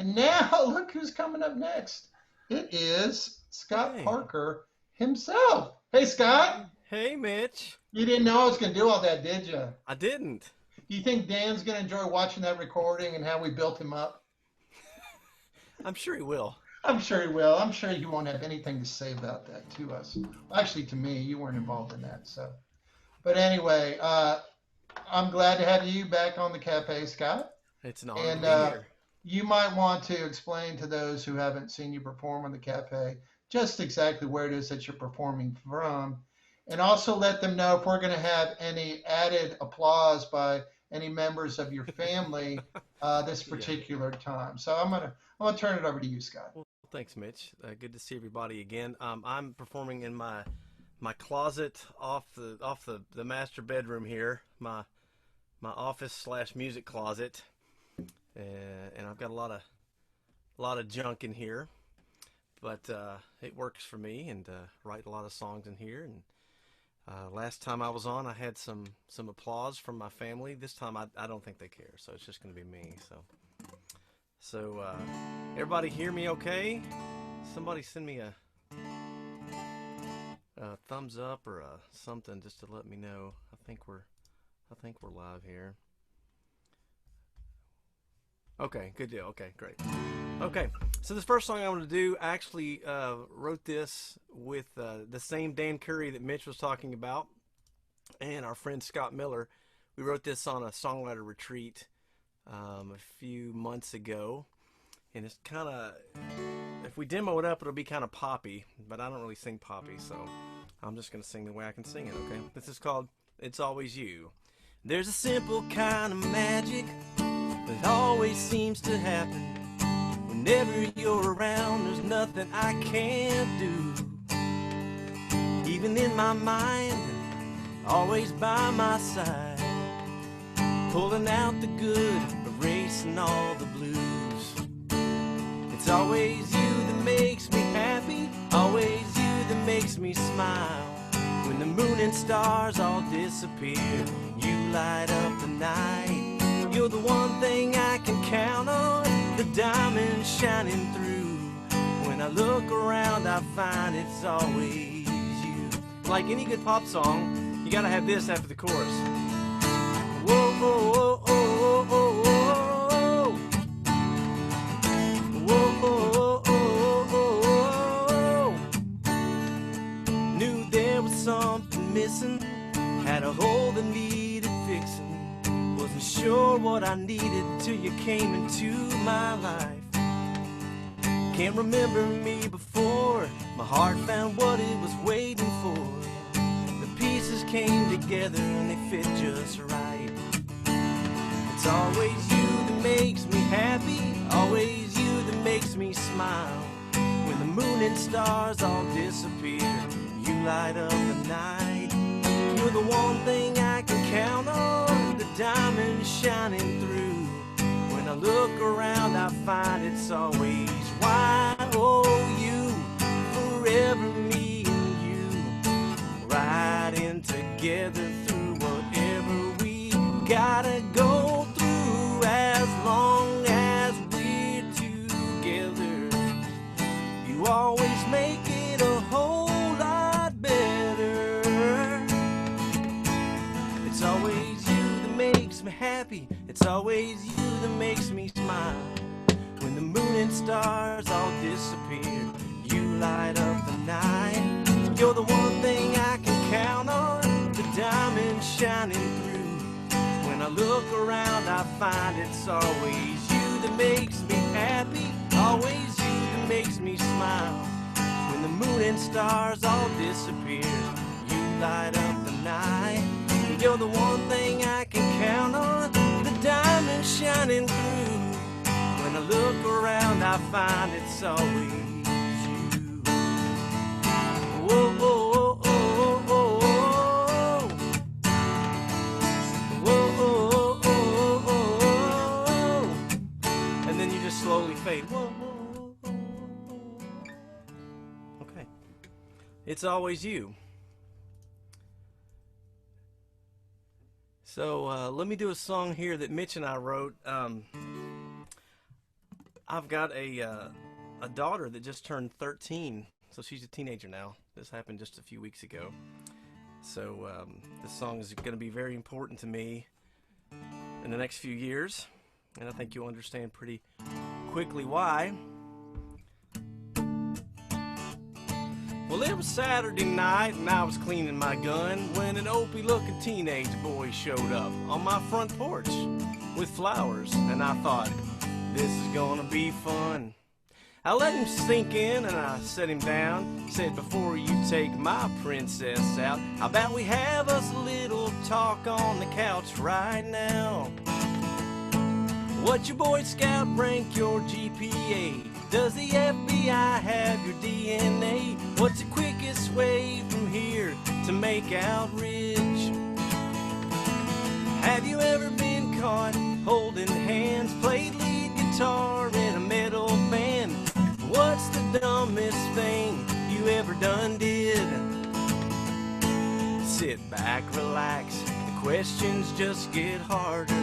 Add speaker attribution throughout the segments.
Speaker 1: And now, look who's coming up next. It is Scott
Speaker 2: Hey,
Speaker 1: Parker himself. Hey, Scott.
Speaker 2: hey, Mitch.
Speaker 1: You didn't know I was going to do all that, did you?
Speaker 2: I didn't.
Speaker 1: Do you think Dan's going to enjoy watching that recording and how we built him up?
Speaker 2: I'm sure he will.
Speaker 1: I'm sure he will. I'm sure he won't have anything to say about that to us. Actually, to me, you weren't involved in that. So, but anyway, I'm glad to have you back on the cafe, Scott.
Speaker 2: It's an honor to
Speaker 1: And
Speaker 2: be here.
Speaker 1: you might want to explain to those who haven't seen you perform on the cafe just exactly where it is that you're performing from. And also let them know if we're going to have any added applause by any members of your family this
Speaker 2: Yeah.
Speaker 1: particular time. So I'm gonna turn it over to you, Scott.
Speaker 2: Well, thanks, Mitch. Good to see everybody again. I'm performing in my closet off the master bedroom here. My office slash music closet, and I've got a lot of junk in here, but it works for me, and write a lot of songs in here. And last time I was on, I had some applause from my family. This time, I don't think they care, so it's just going to be me. So everybody hear me okay? Somebody send me a thumbs up or something just to let me know. I think we're live here. Okay, good deal. Okay, great. Okay, so this first song I want to do, I actually wrote this with the same Dan Curry that Mitch was talking about and our friend Scott Miller. We wrote this on a songwriter retreat a few months ago, and it's kind of, if we demo it up, it'll be kind of poppy, but I don't really sing poppy, so I'm just going to sing the way I can sing it, okay? This is called It's Always You. There's a simple kind of magic that always seems to happen. Whenever you're around, there's nothing I can't do. Even in my mind, always by my side, pulling out the good, erasing all the blues. It's always you that makes me happy, always you that makes me smile. When the moon and stars all disappear, you light up the night. You're the one thing I can count on, the diamond shining through. When I look around, I find it's always you. Like any good pop song, you gotta have this after the chorus. Whoa, whoa, whoa, whoa, whoa, whoa. Whoa, whoa, whoa, whoa, whoa. Knew there was something missing, had a hole that needed fixing. Wasn't sure what I needed till you came into my life. Can't remember me before my heart found what it was waiting for. The pieces came together and they fit just right. It's always you that makes me happy, always you that makes me smile. When the moon and stars all disappear, you light up the night. You're the one thing I can count on, the diamond shining through. When I look around, I find it's always why, oh, you, forever me and you, riding together through whatever we gotta go through. As long as we're together, you always make it a whole lot better. It's always you that makes me happy, it's always you that makes me smile. When the moon and stars all disappear, you light up the night. You're the one thing I can count on, the diamond shining through. When I look around, I find it's always you that makes me happy, always you that makes me smile. When the moon and stars all disappear, you light up the night. You're the one thing I can count on, the diamond shining through. When I look around, I find it's always you. Whoa, whoa, whoa, whoa, whoa, whoa, whoa, whoa, whoa, whoa. And then you just slowly fade. Whoa, whoa, whoa, whoa. Okay. It's always you. So let me do a song here that Mitch and I wrote. I've got a daughter that just turned 13, so she's a teenager now. This happened just a few weeks ago. So this song is going to be very important to me in the next few years, and I think you'll understand pretty quickly why. Well, it was Saturday night and I was cleaning my gun when an opie-looking teenage boy showed up on my front porch with flowers, and I thought, this is gonna be fun. I let him sink in and I set him down. Said, before you take my princess out, how about we have us a little talk on the couch right now? What's your Boy Scout rank, your GPA? Does the FBI have your DNA? What's the quickest way from here to make out rich? Have you ever been caught holding hands, played lead guitar in a metal band? What's the dumbest thing you ever done did? Sit back, relax, the questions just get harder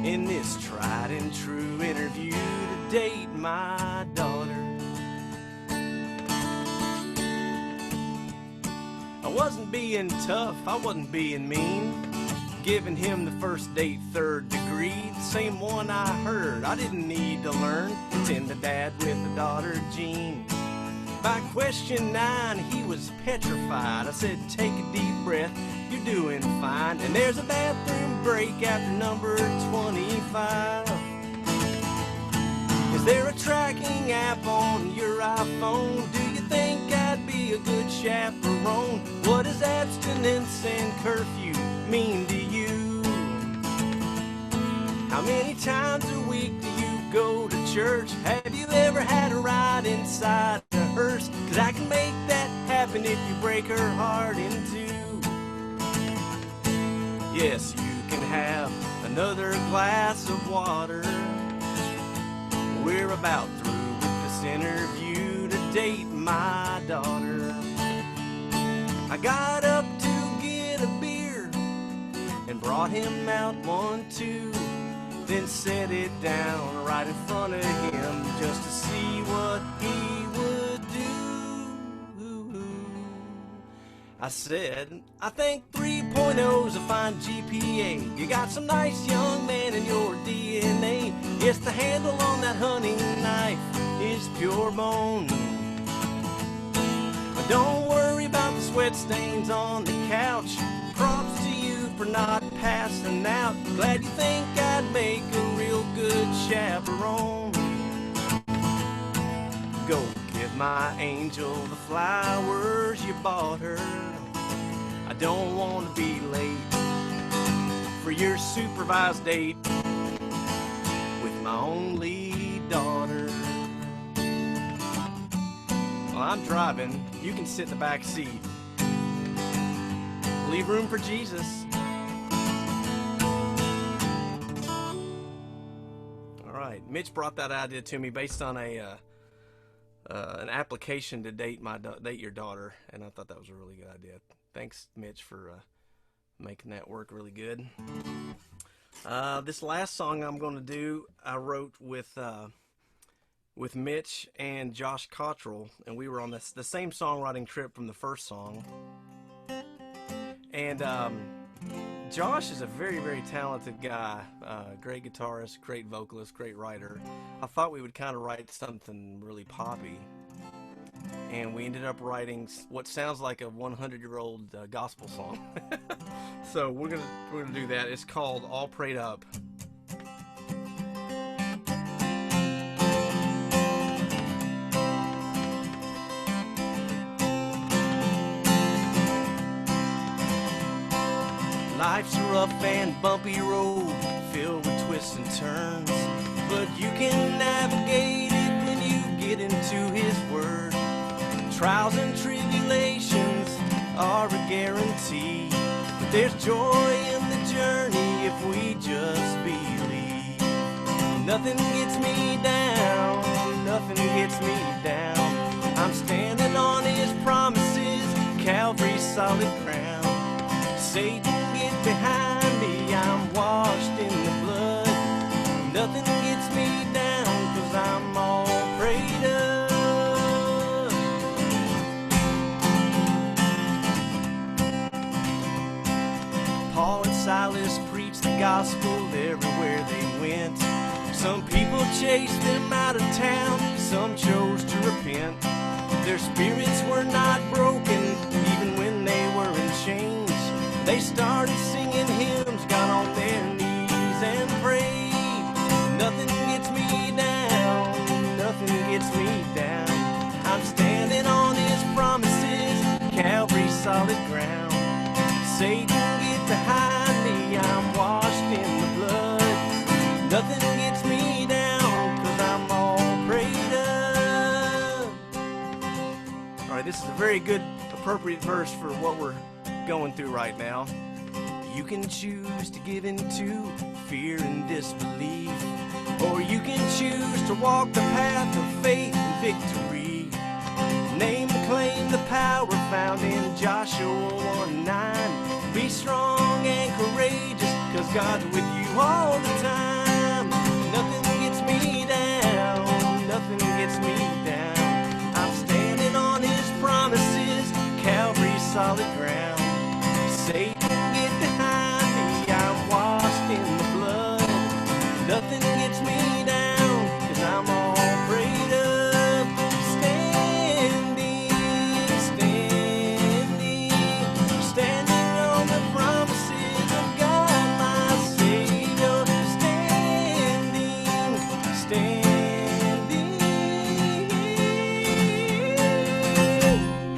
Speaker 2: in this tried and true interview to date my daughter. I wasn't being tough, I wasn't being mean, giving him the first date 3rd degree, the same one I heard I didn't need to learn, pretend the dad with the daughter Jean. By question 9 he was petrified. I said, take a deep breath, you're doing fine, and there's a bathroom break after number 25. Is there a tracking app on your iPhone? Do you think I'd be a good chaperone? What does abstinence and curfew mean to you? How many times a week do you go to church? Have you ever had a ride inside a hearse? 'Cause I can make that happen if you break her heart in two. Yes, you can have another glass of water. We're about through with this interview to date my daughter. I got up to get a beer and brought him out 1, 2, then set it down right in front of him just to see what he would do. I said, I think 3.0's a fine GPA. You got some nice young man in your DNA. Yes, the handle on that hunting knife is pure bone. But don't worry about the sweat stains on the couch. Props to you for not passing out. Glad you think I'd make a real good chaperone. Go give my angel the flowers you bought her. I don't want to be late for your supervised date with my only daughter. Well, I'm driving. You can sit in the back seat. Leave room for Jesus. All right, Mitch brought that idea to me based on an application to date your daughter, and I thought that was a really good idea. Thanks, Mitch, for making that work really good. This last song I'm going to do, I wrote with Mitch and Josh Cottrell, and we were on the same songwriting trip from the first song. And Josh is a very, very talented guy, great guitarist, great vocalist, great writer. I thought we would kind of write something really poppy, and we ended up writing what sounds like a 100-year-old gospel song. So we're gonna do that. It's called All Prayed Up. Life's a rough and bumpy road, filled with twists and turns, but you can navigate it when you get into His Word. Trials and tribulations are a guarantee, but there's joy in the journey if we just believe. Nothing gets me down, nothing gets me down. I'm standing on His promises, Calvary's solid ground. Satan, get behind me, I'm washed in the blood. Nothing gets me down. gospel everywhere they went. Some people chased them out of town, some chose to repent. Their spirits were not broken, even when they were in chains. They started singing hymns, got on their knees and prayed. Nothing gets me down, nothing gets me down. I'm standing on his promises, Calvary's solid ground. Satan, get behind me, I'm washed in the blood. Nothing gets me down, 'cause I'm all prayed up. All right, this is a very good, appropriate verse for what we're going through right now. You can choose to give into fear and disbelief, or you can choose to walk the path of faith and victory. Name and claim the power found in Joshua 1:9. Be strong and courageous, 'cause God's with you all the time. Nothing gets me down, nothing gets me down. I'm standing on his promises, Calvary's solid ground. Satan, get behind me, I'm washed in the blood. Nothing gets me down, 'cause I'm all prayed up. Standing, standing, standing on the promises of God, my Savior. Standing, standing.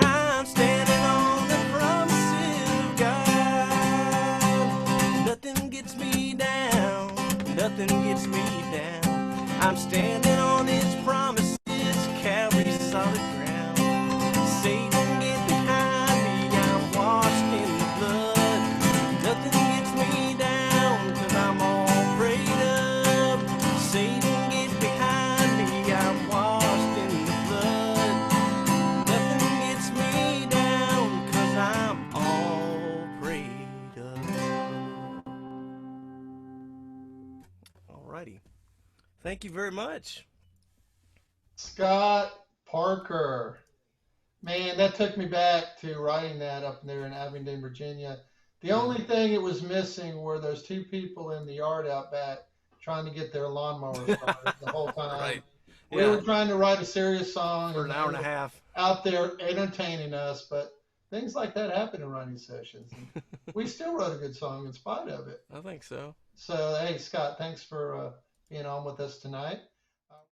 Speaker 2: I'm standing on the promises of God. Nothing gets me down, nothing gets me down. I'm standing on his promises, Calvary's solid ground. Satan, get behind me, I'm washed in the blood. Nothing gets me down, 'cause I'm all prayed up. Satan, get behind me, I'm washed in the blood. Nothing gets me down, 'cause I'm all prayed up. Alrighty. Thank you very much.
Speaker 1: Scott Parker. Man, that took me back to writing that up there in Abingdon, Virginia. The only thing it was missing were those two people in the yard out back trying to get their lawnmower started the whole time.
Speaker 2: Right.
Speaker 1: We were trying to write a serious song
Speaker 2: For an hour and a half.
Speaker 1: out there entertaining us, but things like that happen in writing sessions. And we still wrote a good song in spite of it.
Speaker 2: I think so.
Speaker 1: So, hey, Scott, thanks for being on with us tonight.